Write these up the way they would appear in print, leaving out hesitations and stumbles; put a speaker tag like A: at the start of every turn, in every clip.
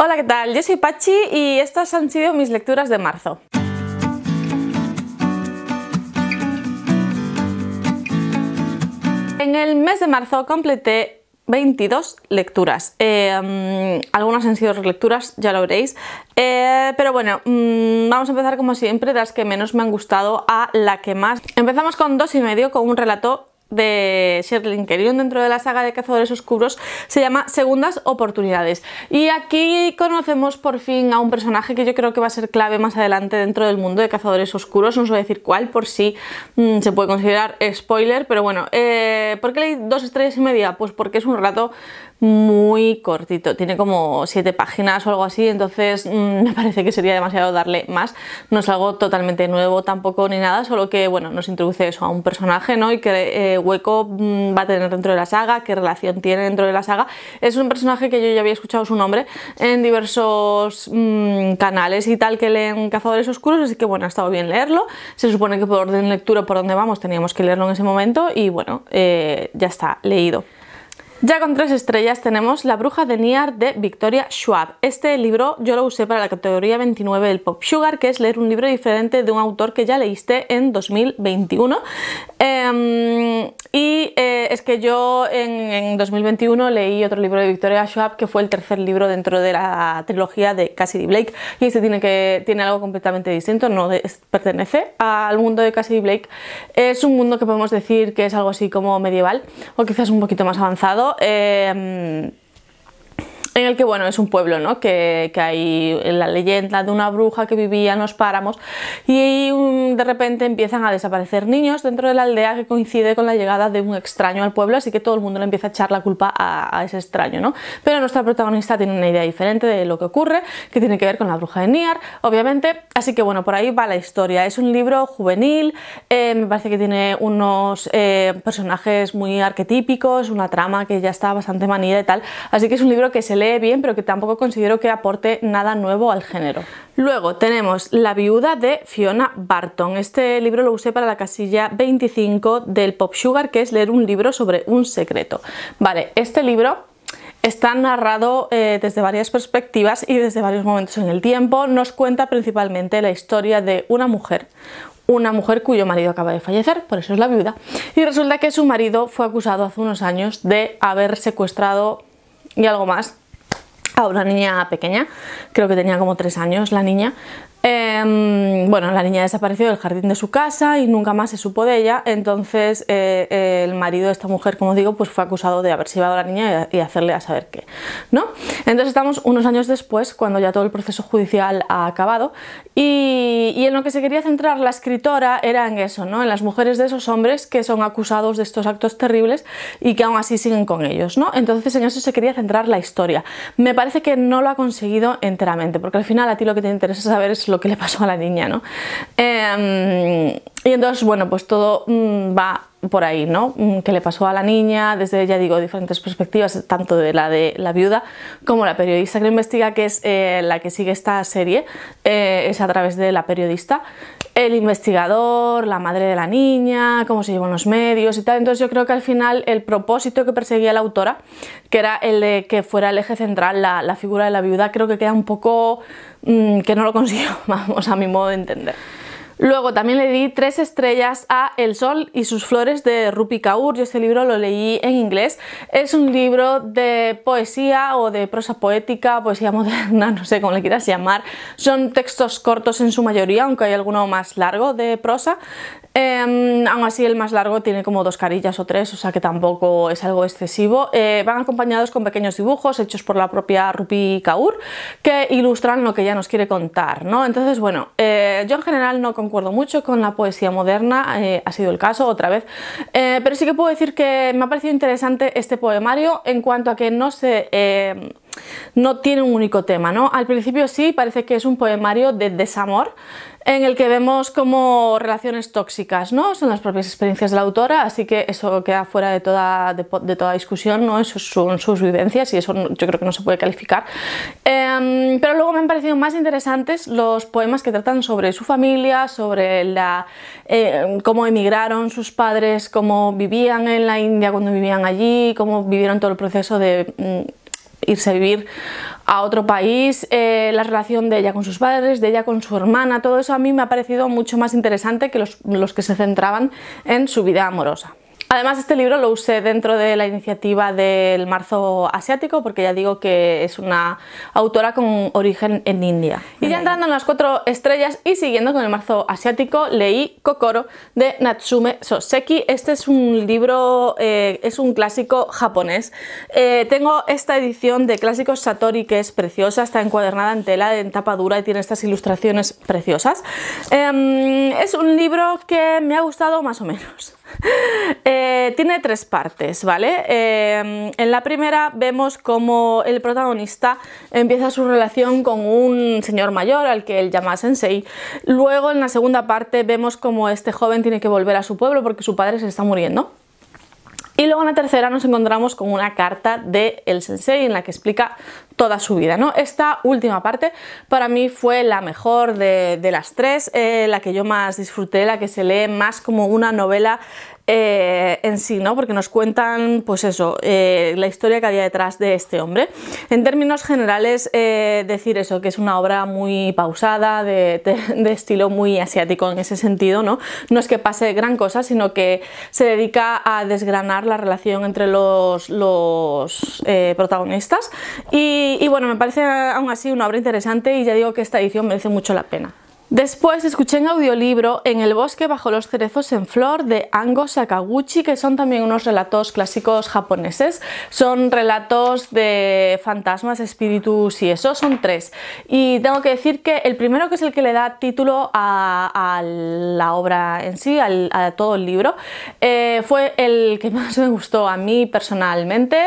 A: Hola, ¿qué tal? Yo soy Pachi y estas han sido mis lecturas de marzo. En el mes de marzo completé 22 lecturas. Algunas han sido relecturas, ya lo veréis. Pero bueno, vamos a empezar como siempre, de las que menos me han gustado a la que más. Empezamos con 2,5, con un relato de Sherlyn Kerion dentro de la saga de Cazadores Oscuros. Se llama Segundas Oportunidades, y aquí conocemos por fin a un personaje que yo creo que va a ser clave más adelante dentro del mundo de Cazadores Oscuros. No os voy a decir cuál, por si se puede considerar spoiler, pero bueno, ¿por qué leí 2,5 estrellas? Pues porque es un relato muy cortito, tiene como 7 páginas o algo así, entonces me parece que sería demasiado darle más. No es algo totalmente nuevo tampoco ni nada, solo que bueno, nos introduce eso a un personaje, ¿no? Y qué hueco va a tener dentro de la saga, qué relación tiene dentro de la saga. Es un personaje que yo ya había escuchado su nombre en diversos canales y tal que leen Cazadores Oscuros, así que bueno, ha estado bien leerlo. Se supone que por orden de lectura, por donde vamos, teníamos que leerlo en ese momento y bueno, ya está leído. Ya con 3 estrellas tenemos La bruja de Niar de Victoria Schwab. Este libro yo lo usé para la categoría 29 del Pop Sugar, que es leer un libro diferente de un autor que ya leíste en 2021. Es que yo en 2021 leí otro libro de Victoria Schwab, que fue el tercer libro dentro de la trilogía de Cassidy Blake, y este tiene algo completamente distinto, no pertenece al mundo de Cassidy Blake. Es un mundo que podemos decir que es algo así como medieval, o quizás un poquito más avanzado. En el que bueno, es un pueblo, ¿no? que hay la leyenda de una bruja que vivía en los páramos, y de repente empiezan a desaparecer niños dentro de la aldea, que coincide con la llegada de un extraño al pueblo, así que todo el mundo le empieza a echar la culpa a ese extraño, ¿no? Pero nuestra protagonista tiene una idea diferente de lo que ocurre, que tiene que ver con la bruja de Niar, obviamente, así que bueno, por ahí va la historia. Es un libro juvenil, me parece que tiene unos personajes muy arquetípicos, una trama que ya está bastante manida y tal, así que es un libro que se lee bien, pero que tampoco considero que aporte nada nuevo al género. Luego tenemos La viuda de Fiona Barton. Este libro lo usé para la casilla 25 del Pop Sugar, que es leer un libro sobre un secreto. Vale, este libro está narrado desde varias perspectivas y desde varios momentos en el tiempo. Nos cuenta principalmente la historia de una mujer cuyo marido acaba de fallecer, por eso es la viuda, y resulta que su marido fue acusado hace unos años de haber secuestrado y algo más a una niña pequeña, creo que tenía como 3 años la niña. Bueno, la niña desapareció del jardín de su casa y nunca más se supo de ella. Entonces el marido de esta mujer, como digo, pues fue acusado de haberse llevado a la niña y hacerle a saber qué, ¿no? Entonces estamos unos años después, cuando ya todo el proceso judicial ha acabado, y en lo que se quería centrar la escritora era en eso, ¿no? En las mujeres de esos hombres que son acusados de estos actos terribles y que aún así siguen con ellos, ¿no? Entonces en eso se quería centrar la historia. Me parece que no lo ha conseguido enteramente, porque al final a ti lo que te interesa saber es lo que le pasó a la niña, ¿no? Y entonces, bueno, pues todo va por ahí, ¿no? ¿Qué le pasó a la niña? Desde, ya digo, diferentes perspectivas, tanto de la viuda como la periodista que lo investiga, que es la que sigue esta serie, es a través de la periodista, el investigador, la madre de la niña, cómo se llevan los medios y tal. Entonces yo creo que al final el propósito que perseguía la autora, que era el de que fuera el eje central la figura de la viuda, creo que queda un poco que no lo consiguió, vamos, a mi modo de entender. Luego también le di 3 estrellas a El sol y sus flores de Rupi Kaur. Yo este libro lo leí en inglés. Es un libro de poesía o de prosa poética, poesía moderna, no sé cómo le quieras llamar. Son textos cortos en su mayoría, aunque hay alguno más largo de prosa. Aún así el más largo tiene como 2 carillas o 3, o sea que tampoco es algo excesivo. Van acompañados con pequeños dibujos hechos por la propia Rupi Kaur, que ilustran lo que ella nos quiere contar, ¿no? Entonces bueno, yo en general no concuerdo mucho con la poesía moderna, ha sido el caso otra vez, pero sí que puedo decir que me ha parecido interesante este poemario en cuanto a que no tiene un único tema, ¿no? Al principio sí, parece que es un poemario de desamor, en el que vemos como relaciones tóxicas, ¿no? Son las propias experiencias de la autora, así que eso queda fuera de toda discusión, ¿no? Eso son sus vivencias y eso yo creo que no se puede calificar. Pero luego me han parecido más interesantes los poemas que tratan sobre su familia, sobre cómo emigraron sus padres, cómo vivían en la India cuando vivían allí, cómo vivieron todo el proceso de irse a vivir a otro país, la relación de ella con sus padres, de ella con su hermana, todo eso a mí me ha parecido mucho más interesante que los que se centraban en su vida amorosa. Además, este libro lo usé dentro de la iniciativa del Marzo Asiático, porque ya digo que es una autora con origen en India. Y ya entrando en las 4 estrellas y siguiendo con el Marzo Asiático, leí Kokoro de Natsume Soseki. Este es un libro, es un clásico japonés. Tengo esta edición de Clásicos Satori, que es preciosa, está encuadernada en tela, en tapa dura, y tiene estas ilustraciones preciosas. Es un libro que me ha gustado más o menos. Tiene 3 partes, ¿vale? En la primera vemos cómo el protagonista empieza su relación con un señor mayor al que él llama sensei. Luego, en la segunda parte, vemos cómo este joven tiene que volver a su pueblo porque su padre se está muriendo. Y luego en la tercera nos encontramos con una carta del sensei en la que explica toda su vida, ¿no? Esta última parte para mí fue la mejor de las 3, la que yo más disfruté, la que se lee más como una novela en sí, ¿no? Porque nos cuentan, pues eso, la historia que había detrás de este hombre. En términos generales, decir eso, que es una obra muy pausada, de estilo muy asiático en ese sentido, ¿no? No es que pase gran cosa, sino que se dedica a desgranar la relación entre los protagonistas y bueno, me parece aún así una obra interesante y ya digo que esta edición merece mucho la pena. Después escuché en audiolibro En el bosque bajo los cerezos en flor de Ango Sakaguchi, que son también unos relatos clásicos japoneses. Son relatos de fantasmas, espíritus y eso, son 3. Y tengo que decir que el primero, que es el que le da título a la obra en sí, a todo el libro, fue el que más me gustó a mí personalmente.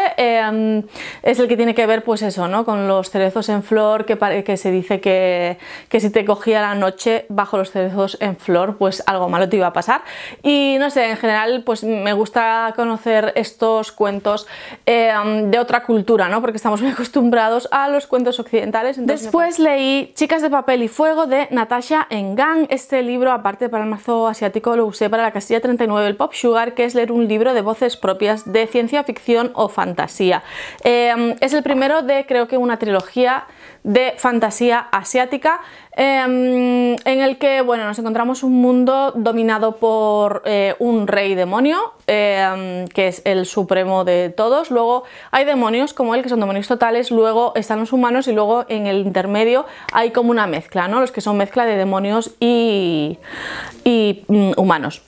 A: Es el que tiene que ver, pues eso, ¿no? Con los cerezos en flor, que se dice que si te cogía la noche bajo los cerezos en flor, pues algo malo te iba a pasar. Y no sé, en general pues me gusta conocer estos cuentos de otra cultura, ¿no? Porque estamos muy acostumbrados a los cuentos occidentales. Después leí Chicas de papel y fuego de Natasha Engan. Este libro, aparte para el Marzo Asiático, lo usé para la casilla 39 el Pop Sugar, que es leer un libro de voces propias de ciencia ficción o fantasía. Es el primero de, creo que, una trilogía de fantasía asiática, en el que, bueno, nos encontramos un mundo dominado por un rey demonio, que es el supremo de todos. Luego hay demonios como él, que son demonios totales. Luego están los humanos y luego en el intermedio hay como una mezcla, ¿no? Los que son mezcla de demonios y humanos.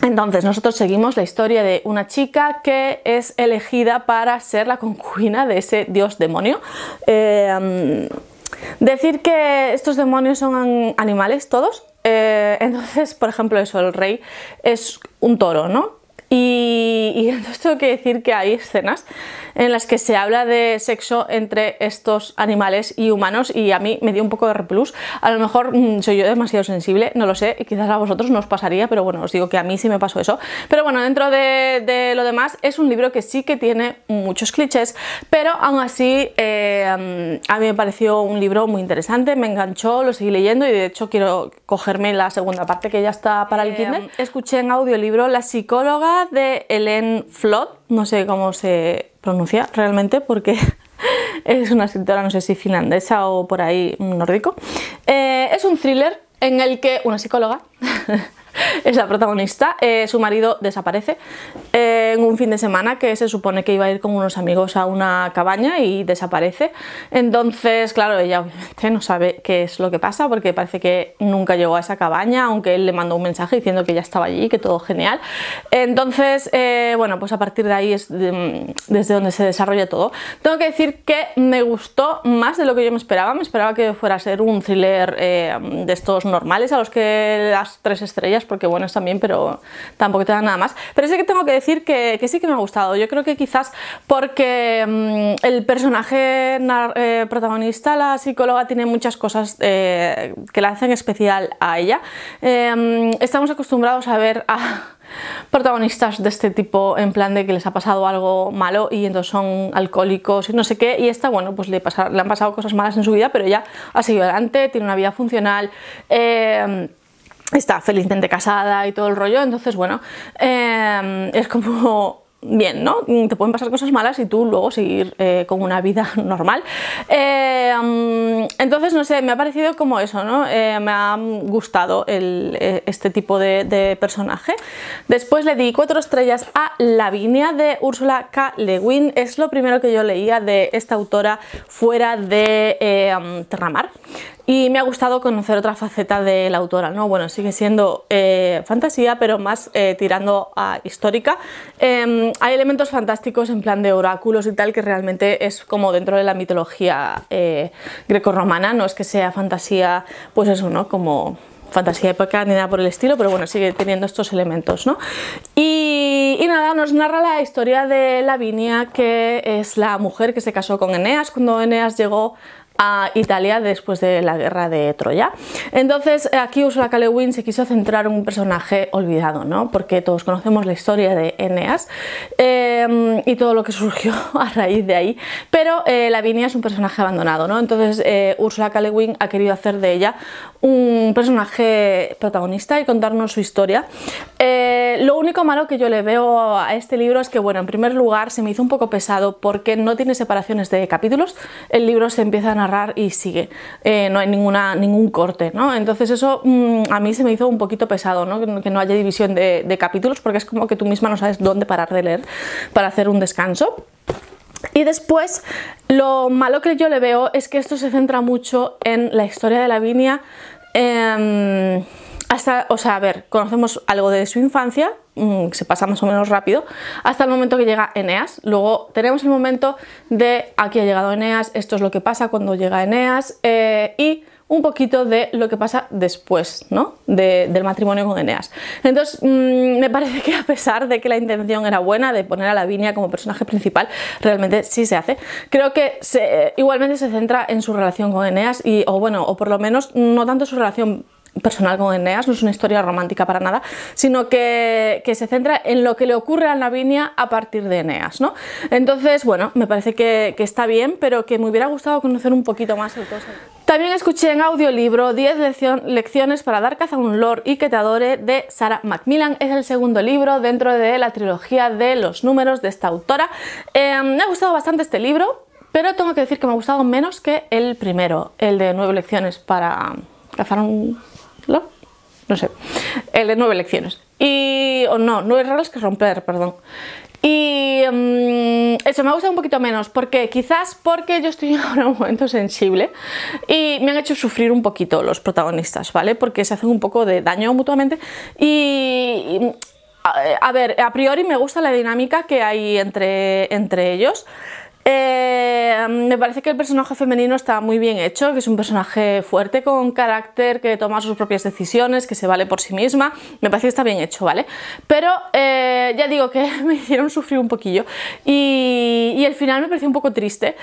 A: Entonces nosotros seguimos la historia de una chica que es elegida para ser la concubina de ese dios demonio. Decir que estos demonios son animales todos. Entonces, por ejemplo, eso, el rey es un toro, ¿no? Y entonces tengo que decir que hay escenas en las que se habla de sexo entre estos animales y humanos y a mí me dio un poco de repelús. A lo mejor soy yo demasiado sensible, no lo sé, y quizás a vosotros no os pasaría, pero bueno, os digo que a mí sí me pasó eso. Pero bueno, dentro de lo demás es un libro que sí que tiene muchos clichés, pero aún así a mí me pareció un libro muy interesante, me enganchó, lo seguí leyendo y de hecho quiero cogerme la segunda parte que ya está para el Kindle. Escuché en audiolibro La psicóloga de Hélène Flot, no sé cómo se pronuncia realmente porque es una escritora, no sé si finlandesa o por ahí nórdico. Es un thriller en el que una psicóloga es la protagonista, su marido desaparece en un fin de semana que se supone que iba a ir con unos amigos a una cabaña y desaparece. Entonces, claro, ella obviamente no sabe qué es lo que pasa porque parece que nunca llegó a esa cabaña, aunque él le mandó un mensaje diciendo que ya estaba allí, que todo genial. Entonces, bueno, pues a partir de ahí es desde donde se desarrolla todo. Tengo que decir que me gustó más de lo que yo me esperaba que fuera a ser un thriller de estos normales a los que das 3 estrellas, porque bueno, es también, pero tampoco te da nada más. Pero sí que tengo que decir que sí que me ha gustado. Yo creo que quizás porque el personaje protagonista, la psicóloga, tiene muchas cosas que la hacen especial a ella. Estamos acostumbrados a ver a protagonistas de este tipo en plan de que les ha pasado algo malo y entonces son alcohólicos y no sé qué, y esta, bueno, pues le han pasado cosas malas en su vida, pero ella ha seguido adelante, tiene una vida funcional, está felizmente casada y todo el rollo. Entonces, bueno, es como bien, ¿no? Te pueden pasar cosas malas y tú luego seguir con una vida normal. Entonces, no sé, me ha parecido como eso, ¿no? Me ha gustado este tipo de personaje. Después le di 4 estrellas a Lavinia de Ursula K. Le Guin. Es lo primero que yo leía de esta autora fuera de Terramar. Y me ha gustado conocer otra faceta de la autora, ¿no? Bueno, sigue siendo fantasía, pero más tirando a histórica. Hay elementos fantásticos en plan de oráculos y tal, que realmente es como dentro de la mitología grecorromana, no es que sea fantasía, pues eso, ¿no? Como fantasía épica ni nada por el estilo, pero bueno, sigue teniendo estos elementos, ¿no? Y nada, nos narra la historia de Lavinia, que es la mujer que se casó con Eneas cuando Eneas llegó a Italia después de la guerra de Troya. Entonces aquí Ursula K. Le Guin se quiso centrar en un personaje olvidado, ¿no? Porque todos conocemos la historia de Eneas y todo lo que surgió a raíz de ahí, pero Lavinia es un personaje abandonado, ¿no? Entonces Ursula K. Le Guin ha querido hacer de ella un personaje protagonista y contarnos su historia. Lo único malo que yo le veo a este libro es que, bueno, en primer lugar se me hizo un poco pesado porque no tiene separaciones de capítulos. El libro se empieza a narrar y sigue, no hay ningún corte, ¿no? Entonces eso a mí se me hizo un poquito pesado, ¿no? Que no haya división de capítulos, porque es como que tú misma no sabes dónde parar de leer para hacer un descanso. Y después lo malo que yo le veo es que esto se centra mucho en la historia de Lavinia. O sea, a ver, conocemos algo de su infancia, se pasa más o menos rápido, hasta el momento que llega Eneas. Luego tenemos el momento de aquí ha llegado Eneas, esto es lo que pasa cuando llega Eneas, y un poquito de lo que pasa después, ¿no? Del matrimonio con Eneas. Entonces me parece que, a pesar de que la intención era buena de poner a Lavinia como personaje principal, realmente sí se hace. Creo que igualmente se centra en su relación con Eneas, o por lo menos no tanto su relación personal con Eneas, no es una historia romántica para nada, sino que se centra en lo que le ocurre a Lavinia a partir de Eneas, ¿no? Entonces, bueno, me parece que está bien, pero que me hubiera gustado conocer un poquito más el cosa. También escuché en audiolibro 10 lecciones para dar caza a un lord y que te adore, de Sarah Macmillan. Es el segundo libro dentro de la trilogía de los números de esta autora. Me ha gustado bastante este libro, pero tengo que decir que me ha gustado menos que el primero, el de 9 lecciones para cazar a un lord. No sé, el de 9 lecciones. O no, 9 reglas que romper, perdón. Y eso me ha gustado un poquito menos, quizás porque yo estoy ahora en un momento sensible y me han hecho sufrir un poquito los protagonistas, ¿vale? Porque se hacen un poco de daño mutuamente y a ver, a priori me gusta la dinámica que hay entre ellos. Me parece que el personaje femenino está muy bien hecho, que es un personaje fuerte, con carácter, que toma sus propias decisiones, que se vale por sí misma. Me parece que está bien hecho, ¿vale? Pero ya digo que me hicieron sufrir un poquillo y el final me pareció un poco triste,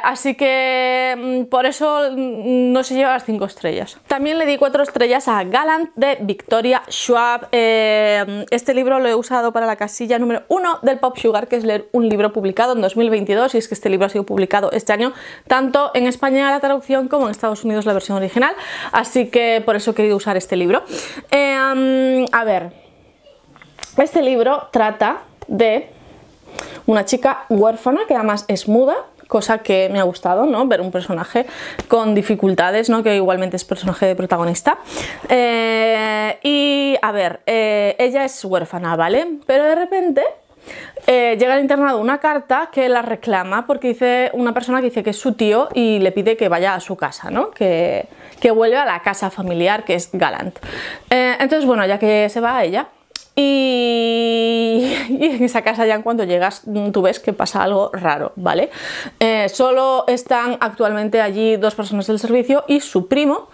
A: así que por eso no se lleva las 5 estrellas. También le di 4 estrellas a Gallant de Victoria Schwab. Este libro lo he usado para la casilla número 1 del Pop Sugar, que es leer un libro publicado en 2022, y es que este libro ha sido publicado este año tanto en España la traducción como en Estados Unidos la versión original, así que por eso he querido usar este libro. A ver, este libro trata de una chica huérfana que además es muda, cosa que me ha gustado, ¿no? Ver un personaje con dificultades, ¿no? Que igualmente es personaje de protagonista. Y a ver, ella es huérfana, ¿vale? Pero de repente llega al internado una carta que la reclama porque dice una persona que dice que es su tío y le pide que vaya a su casa, ¿no? Que vuelva a la casa familiar, que es Gallant. Entonces, bueno, ya que se va a ella, y en esa casa, ya en cuanto llegas tú ves que pasa algo raro, ¿vale? Solo están actualmente allí 2 personas del servicio y su primo.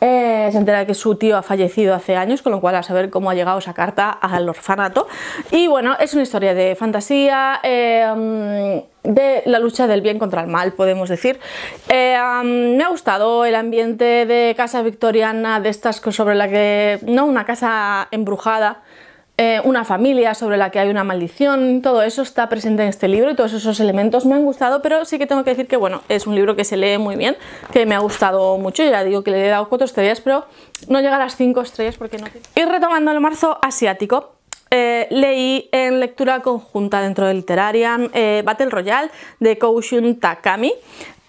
A: Se entera de que su tío ha fallecido hace años, con lo cual a saber cómo ha llegado esa carta al orfanato. Y bueno, es una historia de fantasía, de la lucha del bien contra el mal, podemos decir. Me ha gustado el ambiente de casa victoriana, de estas sobre la que, no, una casa embrujada, una familia sobre la que hay una maldición, todo eso está presente en este libro y todos esos elementos me han gustado, pero sí que tengo que decir que, bueno, es un libro que se lee muy bien, que me ha gustado mucho. Ya digo que le he dado 4 estrellas, pero no llega a las 5 estrellas porque no tiene. Y retomando el marzo asiático, leí en lectura conjunta dentro de Literarian Battle Royale de Koushun Takami.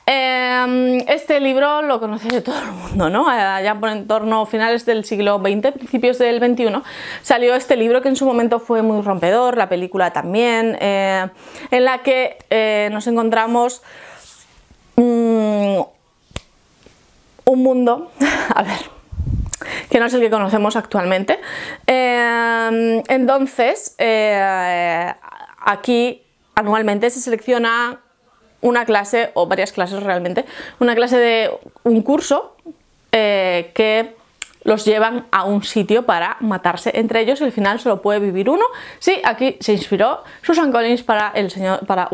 A: Este libro lo conoce de todo el mundo, ¿no? Ya por en torno a finales del siglo XX, principios del XXI, salió este libro que en su momento fue muy rompedor, la película también, en la que nos encontramos un mundo, a ver, que no es el que conocemos actualmente. Entonces, aquí anualmente se selecciona una clase, o varias clases realmente, una clase de un curso que los llevan a un sitio para matarse entre ellos y al final solo puede vivir uno. Sí, aquí se inspiró Susan Collins para para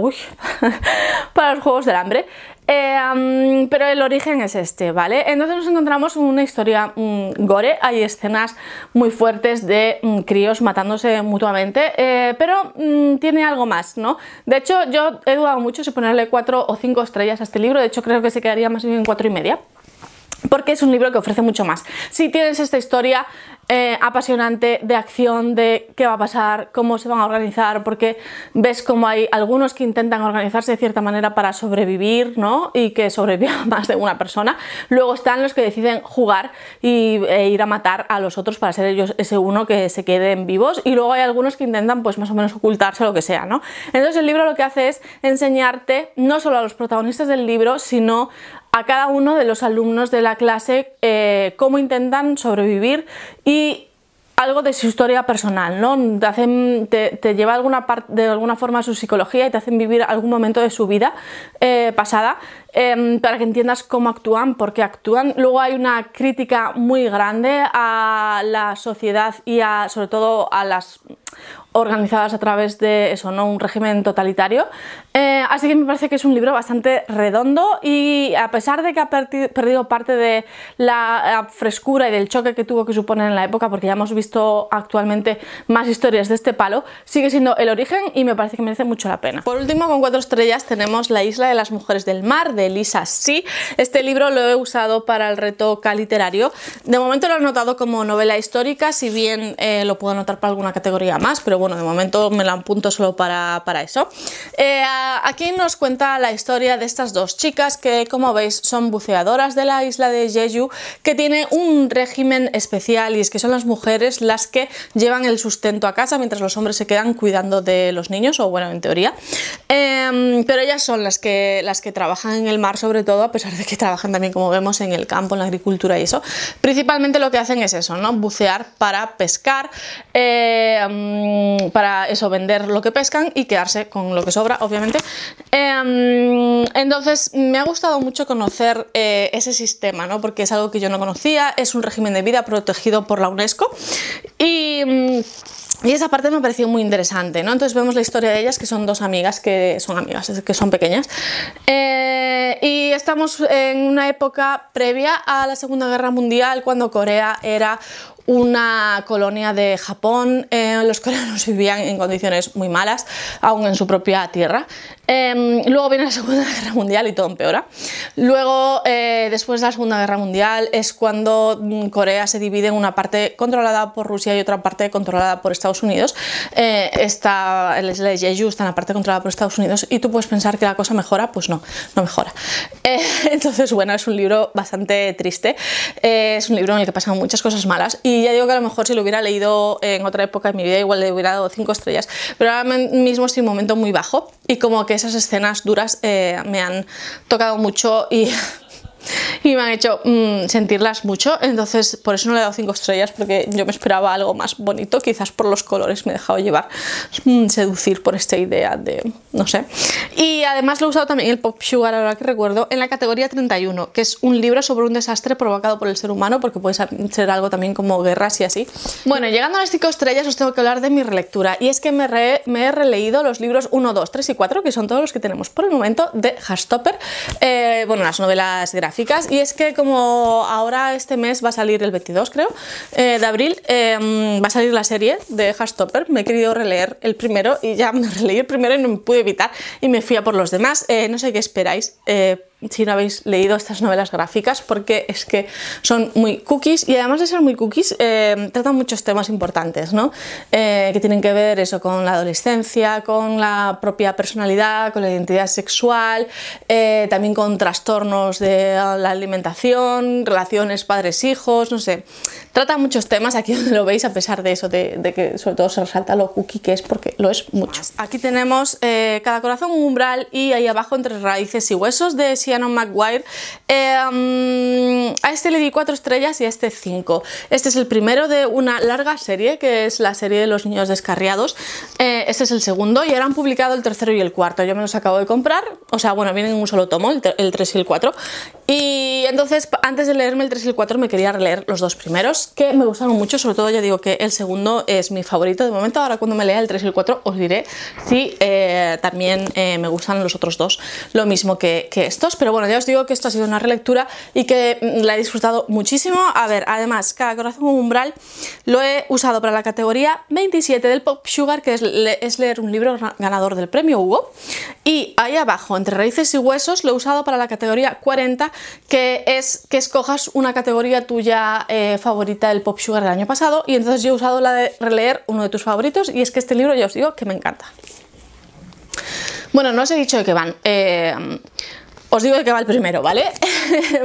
A: los Juegos del Hambre. Pero el origen es este, ¿vale? Entonces nos encontramos en una historia gore, hay escenas muy fuertes de críos matándose mutuamente, pero tiene algo más, ¿no? De hecho, yo he dudado mucho si ponerle 4 o 5 estrellas a este libro, de hecho creo que se quedaría más bien en 4,5. Porque es un libro que ofrece mucho más. Si tienes esta historia apasionante de acción, de qué va a pasar, cómo se van a organizar, porque ves como hay algunos que intentan organizarse de cierta manera para sobrevivir, ¿no? Y que sobreviva más de una persona. Luego están los que deciden jugar e ir a matar a los otros para ser ellos ese uno que se queden vivos. Y luego hay algunos que intentan pues más o menos ocultarse o lo que sea, ¿no? Entonces el libro lo que hace es enseñarte no solo a los protagonistas del libro, sino a cada uno de los alumnos de la clase cómo intentan sobrevivir y algo de su historia personal, ¿no? Te lleva de alguna forma a su psicología y te hacen vivir algún momento de su vida pasada para que entiendas cómo actúan, por qué actúan. Luego hay una crítica muy grande a la sociedad y sobre todo a las organizadas a través de eso, ¿no? Un régimen totalitario. Así que me parece que es un libro bastante redondo y a pesar de que ha perdido parte de la frescura y del choque que tuvo que suponer en la época, porque ya hemos visto actualmente más historias de este palo, sigue siendo el origen y me parece que merece mucho la pena. Por último, con 4 estrellas tenemos La isla de las mujeres del mar de Lisa See. Este libro lo he usado para el reto K literario. De momento lo he anotado como novela histórica, si bien lo puedo anotar para alguna categoría más, pero bueno, de momento me la apunto solo para eso. Aquí nos cuenta la historia de estas dos chicas que, como veis, son buceadoras de la isla de Jeju, que tiene un régimen especial y es que son las mujeres las que llevan el sustento a casa mientras los hombres se quedan cuidando de los niños, o bueno, en teoría. Pero ellas son las que trabajan en el mar, sobre todo, a pesar de que trabajan también, como vemos, en el campo, en la agricultura y eso. Principalmente lo que hacen es eso, ¿no? Bucear para pescar, para eso, vender lo que pescan y quedarse con lo que sobra, obviamente. Entonces me ha gustado mucho conocer ese sistema, ¿no? Porque es algo que yo no conocía, es un régimen de vida protegido por la UNESCO y esa parte me ha parecido muy interesante, ¿no? Entonces vemos la historia de ellas, que son dos amigas, que son pequeñas, y estamos en una época previa a la Segunda Guerra Mundial, cuando Corea era una colonia de Japón. Los coreanos vivían en condiciones muy malas, aún en su propia tierra. Luego viene la Segunda Guerra Mundial y todo empeora. Luego, después de la Segunda Guerra Mundial, es cuando Corea se divide en una parte controlada por Rusia y otra parte controlada por Estados Unidos. La isla de Jeju está en la parte controlada por Estados Unidos y tú puedes pensar que la cosa mejora, pues no, no mejora. Entonces, bueno, es un libro bastante triste. Es un libro en el que pasan muchas cosas malas y ya digo que a lo mejor si lo hubiera leído en otra época de mi vida igual le hubiera dado 5 estrellas, pero ahora mismo estoy en un momento muy bajo y como que esas escenas duras me han tocado mucho y me han hecho sentirlas mucho, entonces por eso no le he dado 5 estrellas, porque yo me esperaba algo más bonito, quizás por los colores me he dejado llevar, seducir por esta idea de, no sé. Y además lo he usado también el Pop Sugar, ahora que recuerdo, en la categoría 31, que es un libro sobre un desastre provocado por el ser humano, porque puede ser algo también como guerras y así. Bueno, llegando a las 5 estrellas os tengo que hablar de mi relectura, y es que me he releído los libros 1, 2, 3 y 4, que son todos los que tenemos por el momento de Heartstopper, bueno, las novelas gráficas. Y es que como ahora este mes va a salir el 22, creo, de abril, va a salir la serie de Heartstopper, me he querido releer el primero y ya me releí el primero y no me pude evitar y me fui a por los demás. No sé qué esperáis, si no habéis leído estas novelas gráficas, porque es que son muy cookies y además de ser muy cookies tratan muchos temas importantes, ¿no? Que tienen que ver eso con la adolescencia, con la propia personalidad, con la identidad sexual, también con trastornos de la alimentación, relaciones padres-hijos, no sé. Trata muchos temas aquí donde lo veis, a pesar de eso, de que sobre todo se resalta lo cookie que es, porque lo es mucho. Aquí tenemos Cada corazón un umbral y ahí abajo Entre raíces y huesos de Seanan McGuire. A este le di 4 estrellas y a este 5. Este es el primero de una larga serie, que es la serie de los niños descarriados. Este es el segundo y ahora han publicado el tercero y el cuarto. Yo me los acabo de comprar, o sea, bueno, vienen en un solo tomo, el 3 y el 4. Y entonces, antes de leerme el 3 y el 4, me quería releer los dos primeros, que me gustaron mucho. Sobre todo, ya digo que el segundo es mi favorito de momento. Ahora, cuando me lea el 3 y el 4, os diré si también me gustan los otros dos lo mismo que estos. Pero bueno, ya os digo que esto ha sido una relectura y que la he disfrutado muchísimo. A ver, además, Cada corazón un umbral lo he usado para la categoría 27 del Pop Sugar, que es leer un libro ganador del premio Hugo. Y ahí abajo, Entre raíces y huesos, lo he usado para la categoría 40, que es que escojas una categoría tuya favorita del Pop Sugar del año pasado. Y entonces yo he usado la de releer uno de tus favoritos, y es que este libro ya os digo que me encanta. Bueno, no os he dicho de qué van. Os digo de qué va el primero, ¿vale?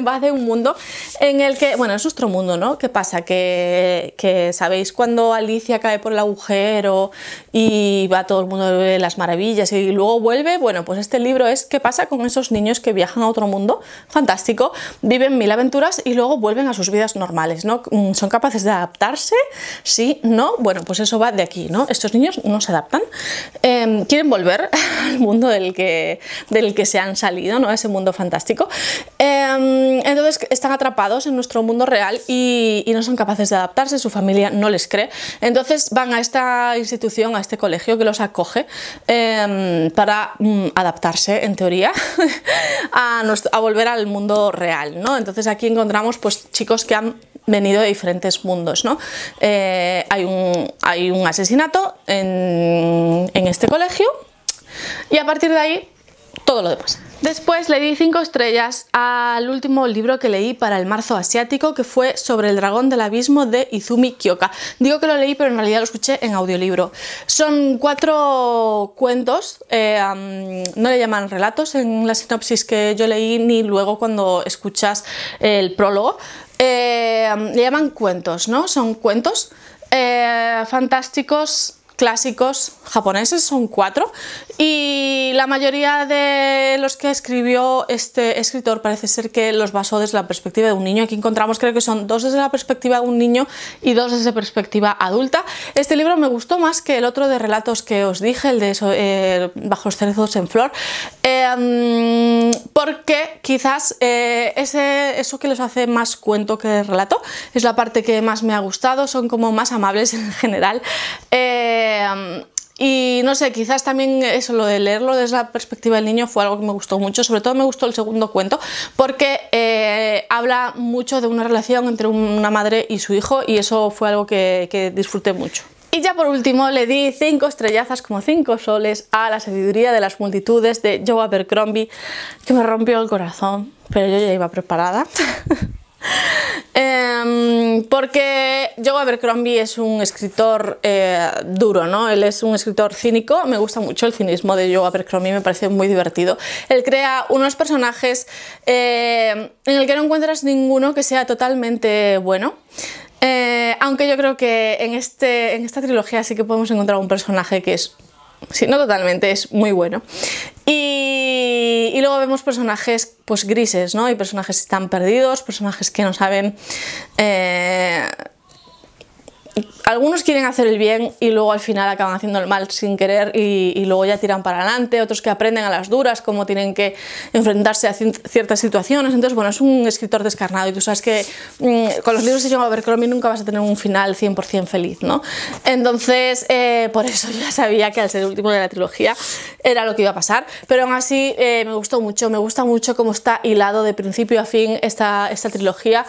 A: Va de un mundo en el que, bueno, es nuestro mundo, ¿no? ¿Qué pasa? Que ¿sabéis cuando Alicia cae por el agujero y va todo el mundo a ver las maravillas y luego vuelve? Bueno, pues este libro es qué pasa con esos niños que viajan a otro mundo fantástico, viven 1000 aventuras y luego vuelven a sus vidas normales, ¿no? ¿Son capaces de adaptarse? ¿Sí? ¿No? Bueno, pues eso va de aquí, ¿no? Estos niños no se adaptan, quieren volver al mundo del que se han salido, ¿no? Ese mundo fantástico. Entonces están atrapados en nuestro mundo real y no son capaces de adaptarse, su familia no les cree. Entonces van a esta institución, a este colegio que los acoge para adaptarse, en teoría, a volver al mundo real, ¿no? Entonces aquí encontramos pues chicos que han venido de diferentes mundos, ¿no? Hay un asesinato en este colegio y a partir de ahí todo lo demás. Después le di 5 estrellas al último libro que leí para el marzo asiático, que fue Sobre el dragón del abismo de Izumi Kyoka. Digo que lo leí, pero en realidad lo escuché en audiolibro. Son 4 cuentos, no le llaman relatos en la sinopsis que yo leí, ni luego cuando escuchas el prólogo. Le llaman cuentos, ¿no? Son cuentos fantásticos, clásicos japoneses, son 4, y la mayoría de los que escribió este escritor parece ser que los basó desde la perspectiva de un niño. Aquí encontramos, creo que son 2 desde la perspectiva de un niño y 2 desde la perspectiva adulta. Este libro me gustó más que el otro de relatos que os dije, el de Bajo los cerezos en flor, porque quizás eso que les hace más cuento que relato es la parte que más me ha gustado. Son como más amables en general. Y no sé, quizás también eso, lo de leerlo desde la perspectiva del niño fue algo que me gustó mucho. Sobre todo me gustó el segundo cuento porque habla mucho de una relación entre una madre y su hijo, y eso fue algo que disfruté mucho. Y ya por último le di 5 estrellazas, como 5 soles, a La sabiduría de las multitudes de Joe Abercrombie, que me rompió el corazón, pero yo ya iba preparada. Porque Joe Abercrombie es un escritor duro, ¿no? Él es un escritor cínico. Me gusta mucho el cinismo de Joe Abercrombie, me parece muy divertido. Él crea unos personajes en el que no encuentras ninguno que sea totalmente bueno. Aunque yo creo que en esta trilogía sí que podemos encontrar un personaje que es, si no totalmente, es muy bueno. Y luego vemos personajes pues grises, ¿no? Hay personajes que están perdidos, personajes que no saben... Algunos quieren hacer el bien y luego al final acaban haciendo el mal sin querer y luego ya tiran para adelante. Otros que aprenden a las duras cómo tienen que enfrentarse a ciertas situaciones. Entonces, bueno, es un escritor descarnado y tú sabes que con los libros de Joe Abercrombie nunca vas a tener un final 100% feliz, ¿no? Entonces, por eso yo ya sabía que al ser el último de la trilogía era lo que iba a pasar. Pero aún así me gustó mucho, me gusta mucho cómo está hilado de principio a fin esta trilogía.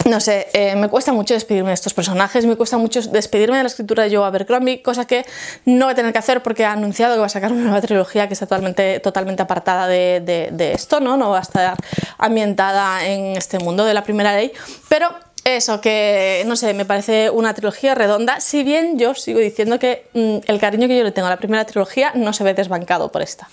A: no sé, me cuesta mucho despedirme de estos personajes, me cuesta mucho despedirme de la escritura de Joe Abercrombie, cosa que no voy a tener que hacer porque ha anunciado que va a sacar una nueva trilogía que está totalmente apartada de esto, ¿no? No va a estar ambientada en este mundo de La Primera Ley, pero eso, que no sé, me parece una trilogía redonda, si bien yo sigo diciendo que el cariño que yo le tengo a la primera trilogía no se ve desbancado por esta.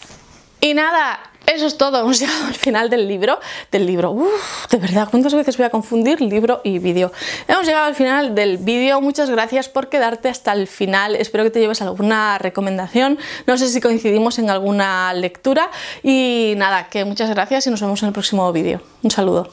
A: Y nada, eso es todo, hemos llegado al final del libro. De verdad, ¿cuántas veces voy a confundir libro y vídeo? Hemos llegado al final del vídeo, muchas gracias por quedarte hasta el final, espero que te lleves alguna recomendación, no sé si coincidimos en alguna lectura y nada, que muchas gracias y nos vemos en el próximo vídeo. Un saludo.